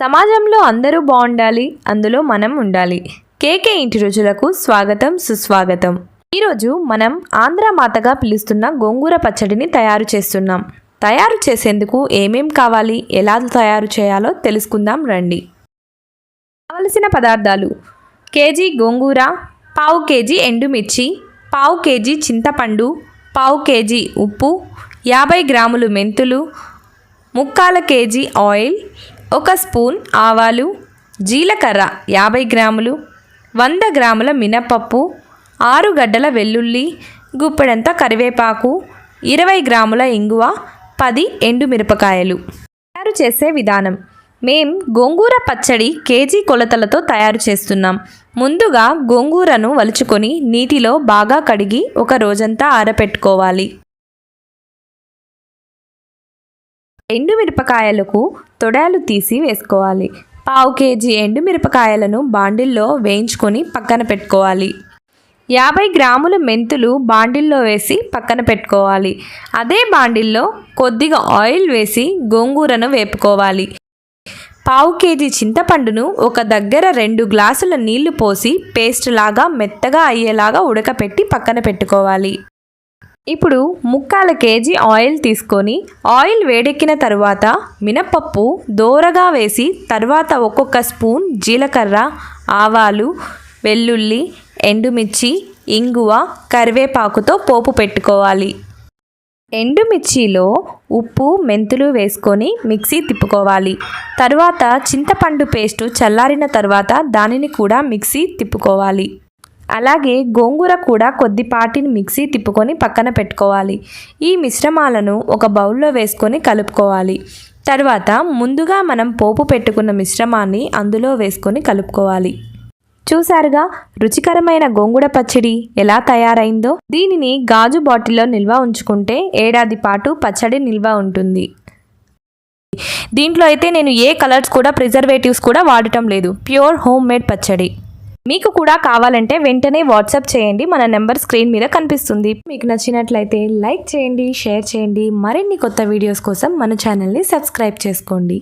సమాజంలో అందరూ బాగుండాలి, అందులో మనం ఉండాలి. కేకే ఇంటి రుచులకు స్వాగతం, సుస్వాగతం. ఈరోజు మనం ఆంధ్ర మాతగా పిలుస్తున్న గోంగూర పచ్చడిని తయారు చేస్తున్నాం. తయారు చేసేందుకు ఏమేం కావాలి, ఎలా తయారు చేయాలో తెలుసుకుందాం రండి. కావలసిన పదార్థాలు: కేజీ గోంగూర, పావు కేజీ ఎండుమిర్చి, పావు కేజీ చింతపండు, పావు కేజీ ఉప్పు, 50 గ్రాములు మెంతులు, 3/4 కేజీ ఆయిల్, 1 స్పూన్ ఆవాలు, జీలకర్ర 50 గ్రాములు, 100 గ్రాముల మినపప్పు, 6 గడ్డల వెల్లుల్లి, గుప్పెడంత కరివేపాకు, 20 గ్రాముల ఇంగువ, 10 ఎండుమిరపకాయలు. తయారు చేసే విధానం: మేం గోంగూర పచ్చడి కేజీ కొలతలతో తయారు చేస్తున్నాం. ముందుగా గోంగూరను వలుచుకొని నీటిలో బాగా కడిగి ఒక రోజంతా ఆరబెట్టుకోవాలి. ఎండుమిరపకాయలకు తొడాలు తీసి వేసుకోవాలి. పావు కేజీ ఎండుమిరపకాయలను బాండిల్లో వేయించుకొని పక్కన పెట్టుకోవాలి. 50 గ్రాముల మెంతులు బాండిల్లో వేసి పక్కన పెట్టుకోవాలి. అదే బాండిల్లో కొద్దిగా ఆయిల్ వేసి గోంగూరను వేపుకోవాలి. పావు కేజీ చింతపండును ఒక దగ్గర 2 గ్లాసుల నీళ్లు పోసి పేస్ట్ లాగా మెత్తగా అయ్యేలాగా ఉడకపెట్టి పక్కన పెట్టుకోవాలి. ఇప్పుడు 3/4 కేజీ ఆయిల్ తీసుకొని ఆయిల్ వేడెక్కిన తర్వాత మినపప్పు దోరగా వేసి తర్వాత ఒక్కొక్క స్పూన్ జీలకర్ర, ఆవాలు, వెల్లుల్లి, ఎండుమిర్చి, ఇంగువ, కరివేపాకుతో పోపు పెట్టుకోవాలి. ఎండుమిర్చిలో ఉప్పు, మెంతులు వేసుకొని మిక్సీ తిప్పుకోవాలి. తర్వాత చింతపండు పేస్టు చల్లారిన తర్వాత దానిని కూడా మిక్సీ తిప్పుకోవాలి. అలాగే గోంగూర కూడా కొద్దిపాటిని మిక్సీ తిప్పుకొని పక్కన పెట్టుకోవాలి. ఈ మిశ్రమాలను ఒక బౌల్లో వేసుకొని కలుపుకోవాలి. తర్వాత ముందుగా మనం పోపు పెట్టుకున్న మిశ్రమాన్ని అందులో వేసుకొని కలుపుకోవాలి. చూసారుగా రుచికరమైన గోంగూర పచ్చడి ఎలా తయారైందో. దీనిని గాజు బాటిల్లో నిల్వ ఉంచుకుంటే ఏడాది పాటు పచ్చడి నిల్వ ఉంటుంది. దీంట్లో అయితే నేను ఏ కలర్స్ కూడా ప్రిజర్వేటివ్స్ కూడా వాడటం లేదు. ప్యూర్ హోమ్ మేడ్ పచ్చడి. మీకు కూడా కావాలంటే వెంటనే వాట్సాప్ చేయండి. మన నెంబర్ స్క్రీన్ మీద కనిపిస్తుంది. మీకు నచ్చినట్లయితే లైక్ చేయండి, షేర్ చేయండి. మరిన్ని కొత్త వీడియోస్ కోసం మన ఛానల్ని సబ్స్క్రైబ్ చేసుకోండి.